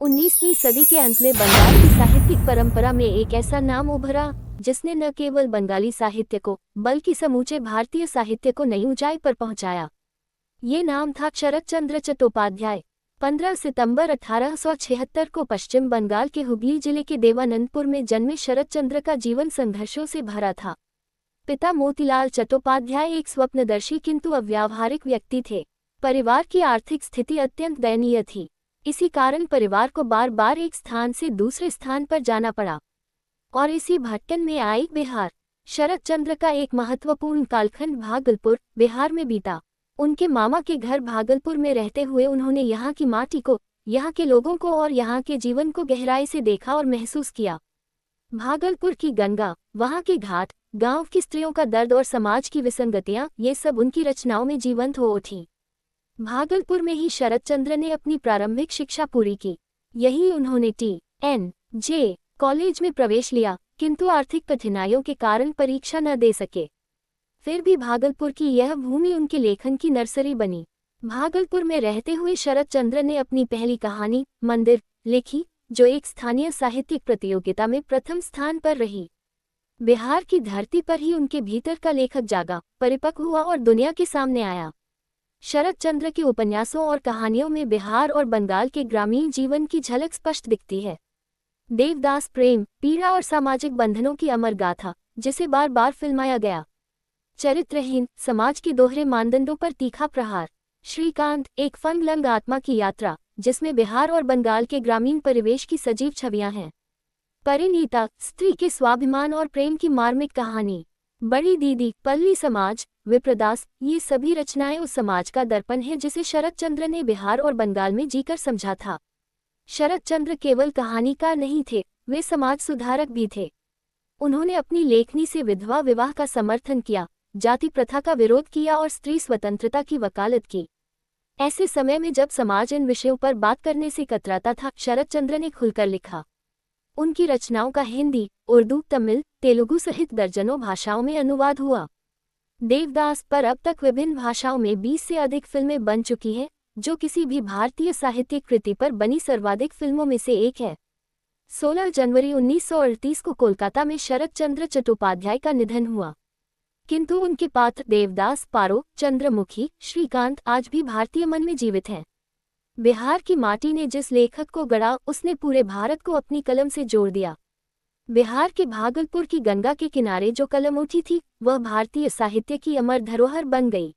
19वीं सदी के अंत में बंगाल की साहित्यिक परंपरा में एक ऐसा नाम उभरा जिसने न केवल बंगाली साहित्य को बल्कि समूचे भारतीय साहित्य को नई ऊंचाई पर पहुंचाया। ये नाम था शरत चंद्र चट्टोपाध्याय। 15 सितंबर 1876 को पश्चिम बंगाल के हुगली जिले के देवानंदपुर में जन्मे शरत चंद्र का जीवन संघर्षों से भरा था। पिता मोतीलाल चट्टोपाध्याय एक स्वप्नदर्शी किंतु अव्यावहारिक व्यक्ति थे। परिवार की आर्थिक स्थिति अत्यंत दयनीय थी। इसी कारण परिवार को बार बार एक स्थान से दूसरे स्थान पर जाना पड़ा और इसी भटकन में आई बिहार। शरत चंद्र का एक महत्वपूर्ण कालखंड भागलपुर, बिहार में बीता। उनके मामा के घर भागलपुर में रहते हुए उन्होंने यहाँ की माटी को, यहाँ के लोगों को और यहाँ के जीवन को गहराई से देखा और महसूस किया। भागलपुर की गंगा, वहाँ के घाट, गांव की स्त्रियों का दर्द और समाज की विसंगतियाँ, ये सब उनकी रचनाओं में जीवंत हो उठी। भागलपुर में ही शरत चंद्र ने अपनी प्रारंभिक शिक्षा पूरी की। यही उन्होंने टी.एन.जे. कॉलेज में प्रवेश लिया, किंतु आर्थिक कठिनाइयों के कारण परीक्षा न दे सके। फिर भी भागलपुर की यह भूमि उनके लेखन की नर्सरी बनी। भागलपुर में रहते हुए शरत चंद्र ने अपनी पहली कहानी मंदिर लिखी, जो एक स्थानीय साहित्यिक प्रतियोगिता में प्रथम स्थान पर रही। बिहार की धरती पर ही उनके भीतर का लेखक जागा, परिपक्व हुआ और दुनिया के सामने आया। शरत चंद्र के उपन्यासों और कहानियों में बिहार और बंगाल के ग्रामीण जीवन की झलक स्पष्ट दिखती है। देवदास प्रेम, पीड़ा और सामाजिक बंधनों की अमर गाथा, जिसे बार बार फिल्माया गया। चरित्रहीन, समाज के दोहरे मानदंडों पर तीखा प्रहार। श्रीकांत, एक फंगलंग आत्मा की यात्रा, जिसमें बिहार और बंगाल के ग्रामीण परिवेश की सजीव छवियां हैं। परिणीता, स्त्री के स्वाभिमान और प्रेम की मार्मिक कहानी। बड़ी दीदी, पल्ली समाज, विप्रदास, ये सभी रचनाएं उस समाज का दर्पण है जिसे शरत चंद्र ने बिहार और बंगाल में जीकर समझा था। शरत चंद्र केवल कहानीकार नहीं थे, वे समाज सुधारक भी थे। उन्होंने अपनी लेखनी से विधवा विवाह का समर्थन किया, जाति प्रथा का विरोध किया और स्त्री स्वतंत्रता की वकालत की। ऐसे समय में जब समाज इन विषयों पर बात करने से कतराता था, शरत चंद्र ने खुलकर लिखा। उनकी रचनाओं का हिंदी, उर्दू, तमिल, तेलुगु सहित दर्जनों भाषाओं में अनुवाद हुआ। देवदास पर अब तक विभिन्न भाषाओं में 20 से अधिक फिल्में बन चुकी हैं, जो किसी भी भारतीय साहित्यिक कृति पर बनी सर्वाधिक फिल्मों में से एक है। 16 जनवरी 1938 को कोलकाता में शरत चंद्र चट्टोपाध्याय का निधन हुआ, किंतु उनके पात्र देवदास, पारो, चंद्रमुखी, श्रीकांत आज भी भारतीय मन में जीवित हैं। बिहार की माटी ने जिस लेखक को गढ़ा, उसने पूरे भारत को अपनी कलम से जोड़ दिया। बिहार के भागलपुर की गंगा के किनारे जो कलम उठी थी, वह भारतीय साहित्य की अमर धरोहर बन गई।